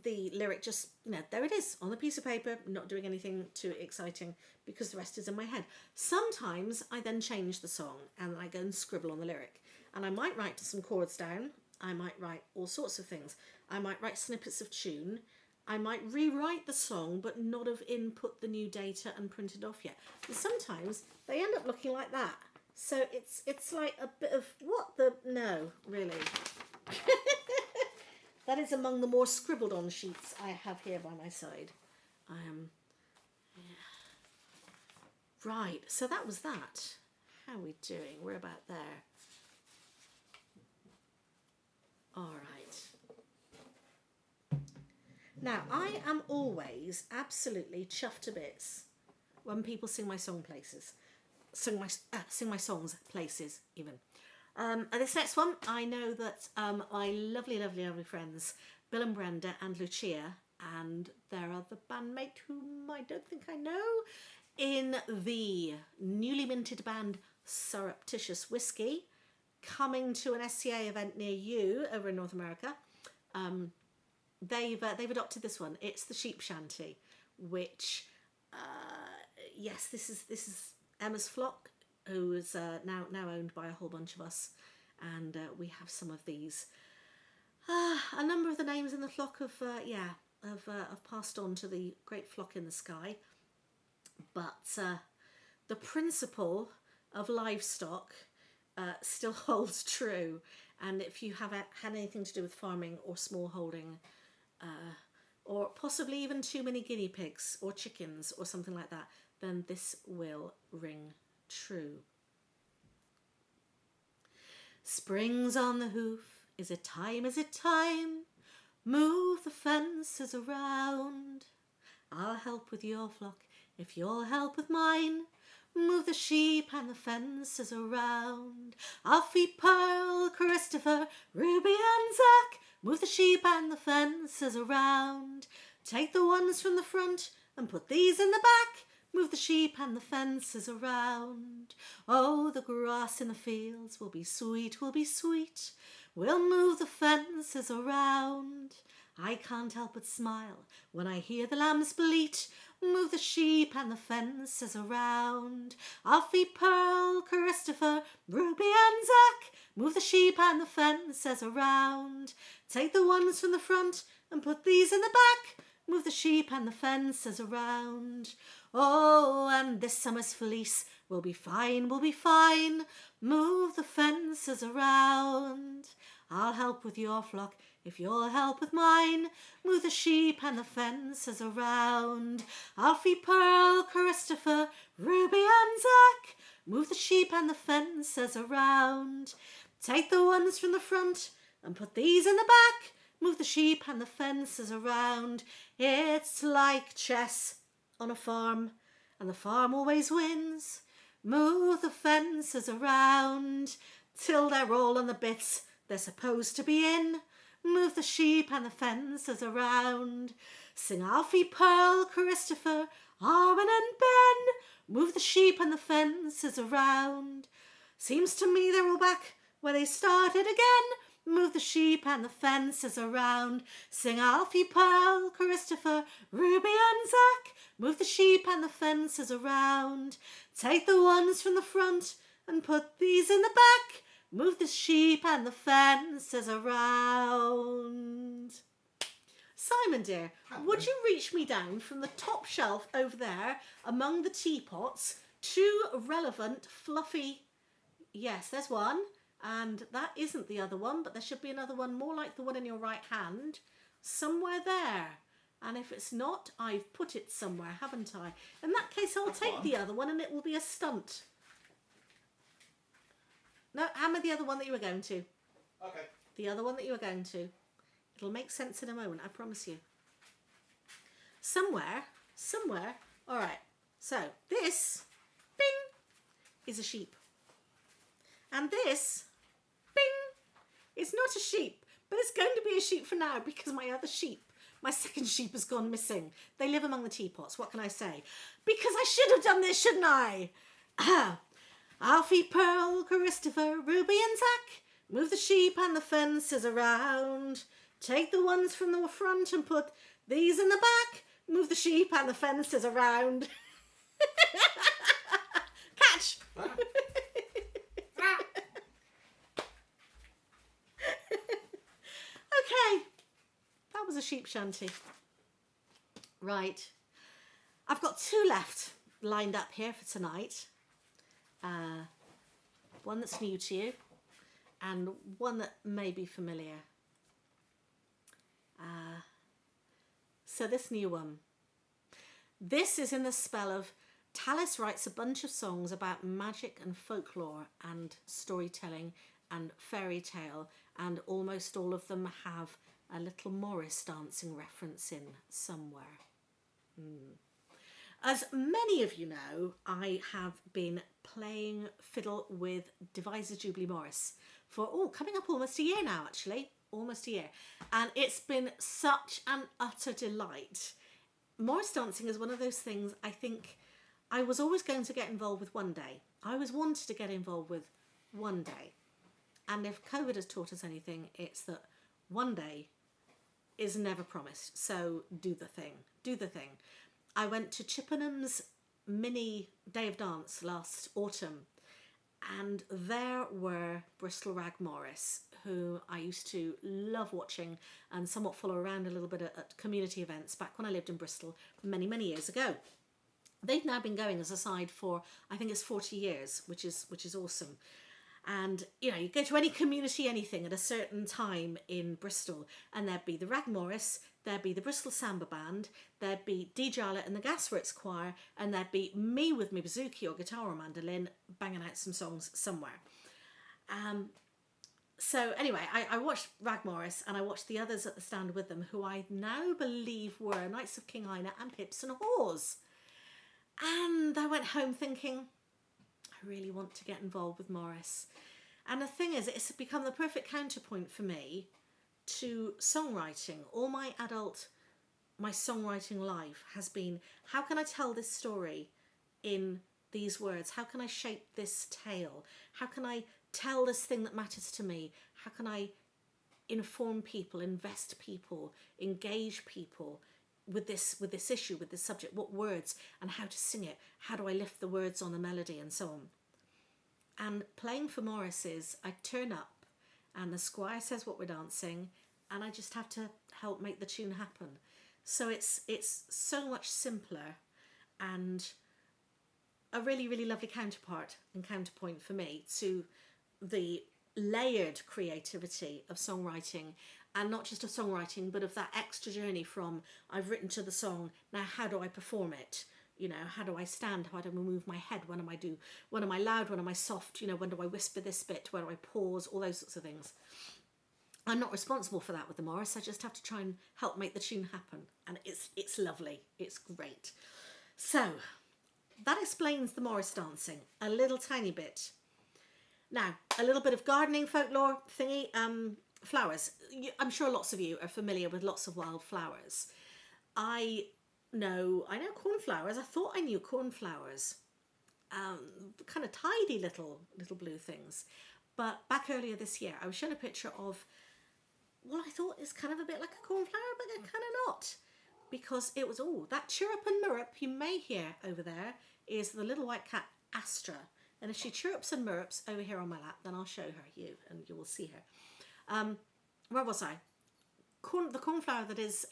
the lyric just, there it is on a piece of paper, not doing anything too exciting because the rest is in my head. Sometimes I then change the song and I go and scribble on the lyric. And I might write some chords down. I might write all sorts of things. I might write snippets of tune. I might rewrite the song but not have input the new data and printed off yet. And sometimes they end up looking like that. So it's like a bit of no, really. That is among the more scribbled on sheets I have here by my side. Right, so that was that. How are we doing? We're about there. All right. Now, I am always absolutely chuffed to bits when people sing my songs places even. This next one, I know that my lovely friends Bill and Brenda and Lucia and their other bandmate whom I don't think I know in the newly minted band Surreptitious Whiskey, coming to an SCA event near you over in North America. They've adopted this one. It's the Sheep Shanty, which yes, this is Emma's flock, who is now owned by a whole bunch of us, and we have some of these. A number of the names in the flock have passed on to the great flock in the sky, but the principle of livestock still holds true. And if you have had anything to do with farming or small holding, or possibly even too many guinea pigs or chickens or something like that, then this will ring true. Spring's on the hoof, is it time, is it time? Move the fences around. I'll help with your flock if you'll help with mine. Move the sheep and the fences around. I'll feed Pearl, Christopher, Ruby and Zack. Move the sheep and the fences around. Take the ones from the front and put these in the back. Move the sheep and the fences around. Oh, the grass in the fields will be sweet, will be sweet. We'll move the fences around. I can't help but smile when I hear the lambs bleat. Move the sheep and the fences around. I'll feed Pearl, Christopher, Ruby and Zack. Move the sheep and the fences around. Take the ones from the front and put these in the back. Move the sheep and the fences around. Oh, and this summer's fleece will be fine, will be fine. Move the fences around. I'll help with your flock if you'll help with mine. Move the sheep and the fences around. I'll feed Pearl, Christopher, Ruby and Zack. Move the sheep and the fences around. Take the ones from the front and put these in the back. Move the sheep and the fences around. It's like chess on a farm, and the farm always wins. Move the fences around till they're all on the bits they're supposed to be in. Move the sheep and the fences around. Sing Alfie, Pearl, Christopher, Arwen and Ben. Move the sheep and the fences around. Seems to me they're all back where they started again. Move the sheep and the fences around. Sing Alfie, Pearl, Christopher, Ruby and Zack. Move the sheep and the fences around. Take the ones from the front and put these in the back. Move the sheep and the fences around. Simon dear, would you reach me down from the top shelf over there among the teapots 2 relevant fluffy, yes, there's one, and that isn't the other one, but there should be another one more like the one in your right hand somewhere there. And if it's not, I've put it somewhere, haven't I? In that case, I'll take the other one and it will be a stunt. No, hammer the other one that you were going to. Okay. The other one that you were going to. It'll make sense in a moment, I promise you. Somewhere. All right. So this, bing, is a sheep. And this, bing, is not a sheep. But it's going to be a sheep for now because my other sheep, my second sheep, has gone missing. They live among the teapots. What can I say? Because I should have done this, shouldn't I? Alfie, Pearl, Christopher, Ruby and Zack, move the sheep and the fences around. Take the ones from the front and put these in the back. Move the sheep and the fences around. Catch! Okay, that was a sheep shanty. Right, I've got 2 left lined up here for tonight. One that's new to you and one that may be familiar. So this new one. This is in the spell of Talis writes a bunch of songs about magic and folklore and storytelling and fairy tale, and almost all of them have a little Morris dancing reference in somewhere. As many of you know, I have been playing fiddle with Deviser Jubilee Morris for, coming up almost a year now, actually. Almost a year. And it's been such an utter delight. Morris dancing is one of those things I think I was always going to get involved with one day. I always wanted to get involved with one day. And if COVID has taught us anything, it's that one day is never promised. So do the thing. Do the thing. I went to Chippenham's mini day of dance last autumn, and there were Bristol Rag Morris, who I used to love watching and somewhat follow around a little bit at community events back when I lived in Bristol many, many years ago. They've now been going as a side for, I think it's 40 years, which is awesome. And, you know, you go to any community, anything at a certain time in Bristol, and there'd be the Rag Morris, there'd be the Bristol Samba Band, there'd be Dee Jarlett and the Gasworks Choir, and there'd be me with my bouzouki or guitar or mandolin banging out some songs somewhere. So anyway, I watched Rag Morris and I watched the others at the stand with them, who I now believe were Knights of King Ina and Pips and Haws. And I went home thinking, I really want to get involved with Morris. And the thing is, it's become the perfect counterpoint for me to songwriting. All my songwriting life has been, how can I tell this story in these words? How can I shape this tale? How can I tell this thing that matters to me? How can I inform people, invest people, engage people with this issue, with this subject? What words and how to sing it? How do I lift the words on the melody and so on? And playing for Morris is, I turn up and the squire says what we're dancing, and I just have to help make the tune happen. So it's so much simpler and a really, really lovely counterpart and counterpoint for me to the layered creativity of songwriting, and not just of songwriting, but of that extra journey from I've written to the song, now how do I perform it? You know, how do I stand? How do I move my head? When am I loud? When am I soft? You know, when do I whisper this bit? Where do I pause? All those sorts of things. I'm not responsible for that with the Morris. I just have to try and help make the tune happen. And it's lovely. It's great. So that explains the Morris dancing a little tiny bit. Now, a little bit of gardening folklore thingy. Flowers. I'm sure lots of you are familiar with lots of wild flowers. I know cornflowers. I thought I knew cornflowers. Kind of tidy little blue things. But back earlier this year, I was shown a picture of what I thought is kind of a bit like a cornflower, but they're kind of not. Because it was, that chirrup and murrup you may hear over there is the little white cat Astra. And if she chirrups and murrups over here on my lap, then I'll show her you, and you will see her. Where was I? the cornflower that is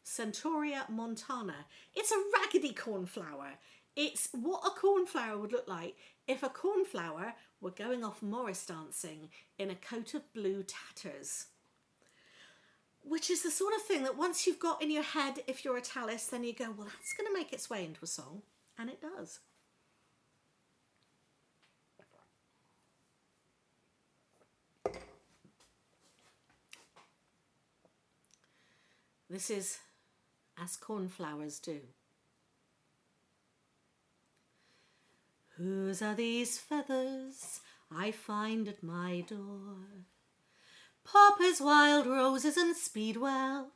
Centaurea montana. It's a raggedy cornflower. It's what a cornflower would look like if a cornflower were going off Morris dancing in a coat of blue tatters. Which is the sort of thing that once you've got in your head, if you're a Talis, then you go, well, that's going to make its way into a song. And it does. This is As Cornflowers Do. Whose are these feathers I find at my door? Poppies, wild roses and speedwell.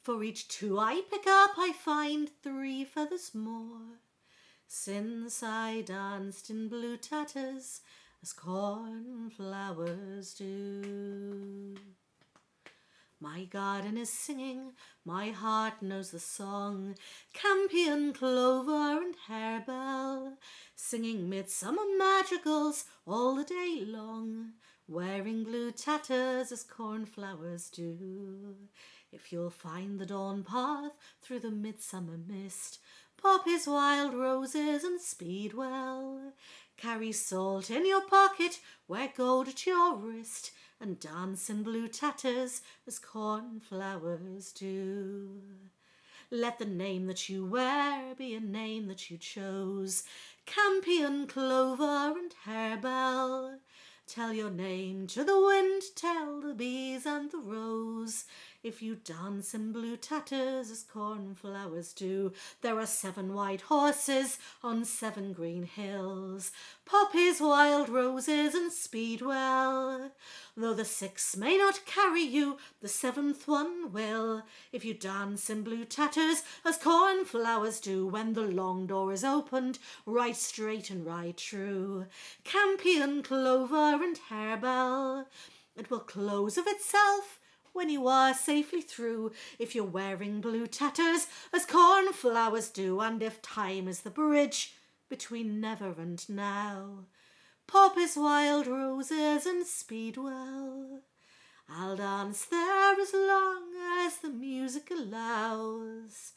For each 2 I pick up I find 3 feathers more. Since I danced in blue tatters as cornflowers do. My garden is singing, my heart knows the song, campion, clover and harebell, singing midsummer madrigals all the day long, wearing blue tatters as cornflowers do. If you'll find the dawn path through the midsummer mist, poppies, wild roses and speedwell, carry salt in your pocket, wear gold at your wrist, and dance in blue tatters as cornflowers do. Let the name that you wear be a name that you chose, campion, clover and harebell. Tell your name to the wind, tell the bees and the rose. If you dance in blue tatters as cornflowers do, there are 7 white horses on 7 green hills, poppies, wild roses and speedwell. Though the 6 may not carry you, the 7th one will, if you dance in blue tatters as cornflowers do, when the long door is opened, right straight and right true. Campion, clover and harebell. It will close of itself when you are safely through, if you're wearing blue tatters as cornflowers do, and if time is the bridge between never and now. Poppies, wild roses and speedwell. I'll dance there as long as the music allows,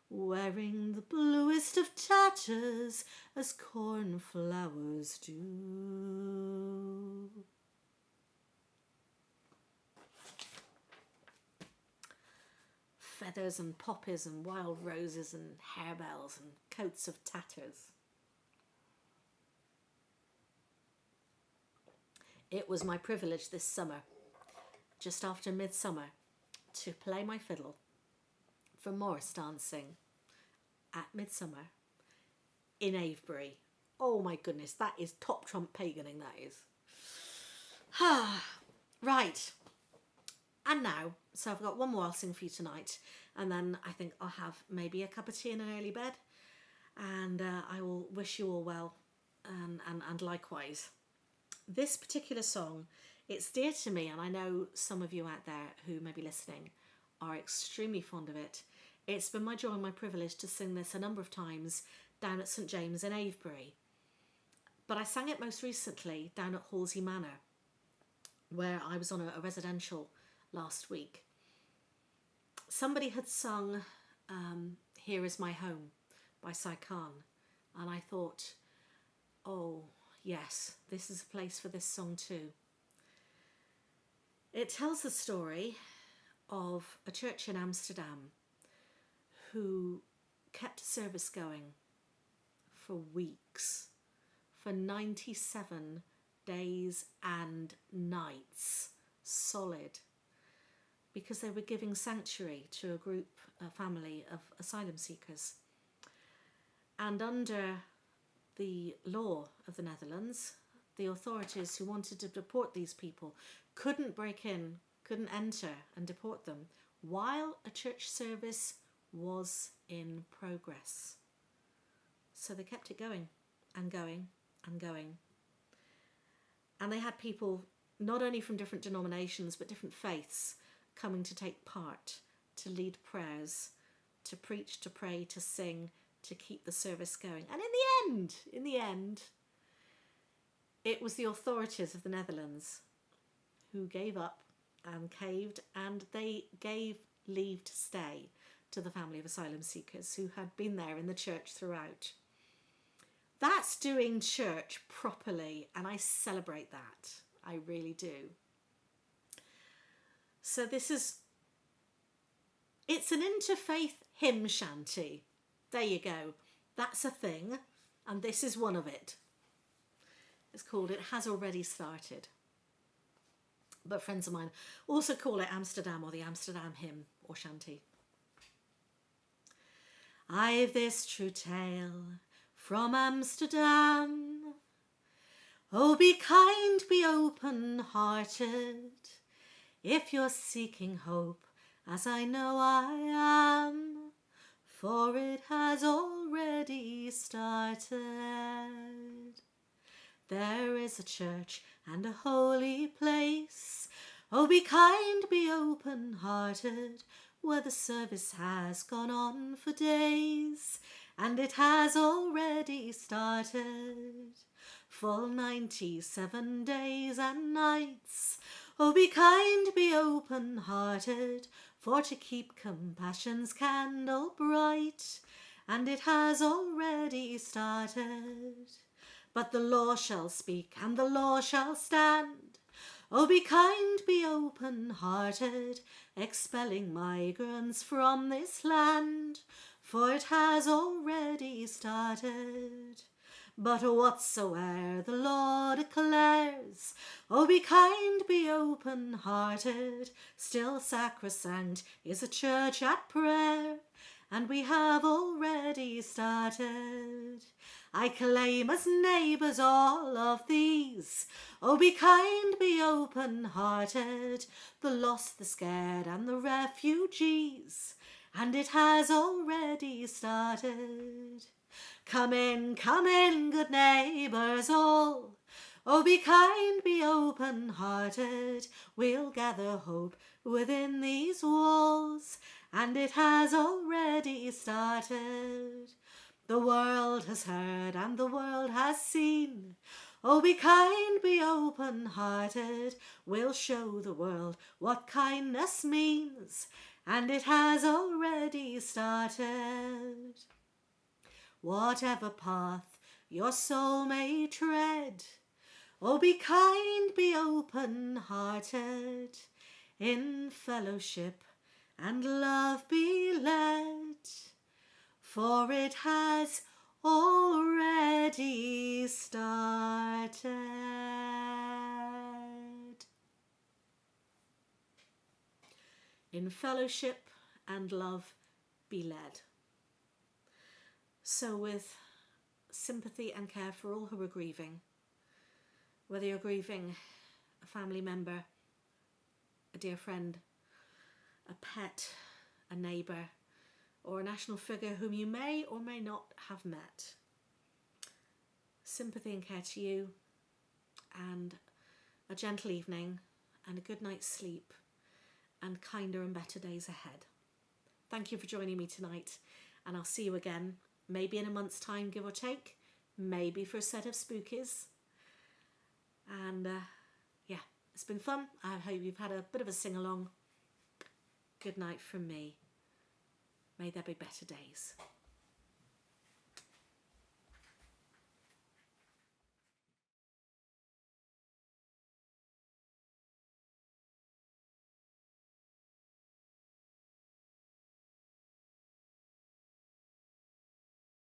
wearing the bluest of tatters as cornflowers do. Feathers and poppies and wild roses and harebells and coats of tatters. It was my privilege this summer, just after midsummer, to play my fiddle for Morris dancing at midsummer in Avebury. Oh my goodness, that is top trump paganing, that is. Right. And now, so I've got one more I'll sing for you tonight, and then I think I'll have maybe a cup of tea and an early bed, and I will wish you all well, and likewise. This particular song, it's dear to me, and I know some of you out there who may be listening are extremely fond of it. It's been my joy and my privilege to sing this a number of times down at St James in Avebury, but I sang it most recently down at Halsey Manor, where I was on a residential last week. Somebody had sung Here Is My Home by Sai Khan, and I thought, oh yes, this is a place for this song too. It tells the story of a church in Amsterdam who kept a service going for weeks, for 97 days and nights solid, because they were giving sanctuary to a family of asylum seekers. And under the law of the Netherlands, the authorities who wanted to deport these people couldn't break in, couldn't enter and deport them while a church service was in progress. So they kept it going and going and going. And they had people not only from different denominations but different faiths coming to take part, to lead prayers, to preach, to pray, to sing, to keep the service going. And in the end, it was the authorities of the Netherlands who gave up and caved, and they gave leave to stay to the family of asylum seekers who had been there in the church throughout. That's doing church properly, and I celebrate that. I really do. So it's an interfaith hymn shanty. There you go. That's a thing, and this is one of it. It's called It Has Already Started. But friends of mine also call it Amsterdam, or the Amsterdam hymn or shanty. I've this true tale from Amsterdam. Oh, be kind, be open-hearted, if you're seeking hope, as I know I am, for it has already started. There is a church and a holy place. Oh, be kind, be open-hearted, where the service has gone on for days, and it has already started. Full 97 days and nights. Oh, be kind, be open-hearted, for to keep compassion's candle bright, and it has already started. But the law shall speak, and the law shall stand. Oh, be kind, be open-hearted, expelling migrants from this land, for it has already started. But whatsoe'er the law declares, oh, be kind, be open-hearted, still sacrosanct is a church at prayer, and we have already started. I claim as neighbours all of these. Oh, be kind, be open-hearted, the lost, the scared, and the refugees, and it has already started. Come in, good neighbours all. Oh, be kind, be open-hearted, we'll gather hope within these walls, and it has already started. The world has heard and the world has seen. Oh, be kind, be open-hearted, we'll show the world what kindness means, and it has already started. Whatever path your soul may tread, oh, be kind, be open-hearted, in fellowship and love be led, for it has already started. In fellowship and love be led. So with sympathy and care for all who are grieving, whether you're grieving a family member, a dear friend, a pet, a neighbour, or a national figure whom you may or may not have met. Sympathy and care to you, and a gentle evening, and a good night's sleep, and kinder and better days ahead. Thank you for joining me tonight, and I'll see you again, maybe in a month's time, give or take, maybe for a set of spookies. And yeah, it's been fun. I hope you've had a bit of a sing-along. Good night from me. May there be better days.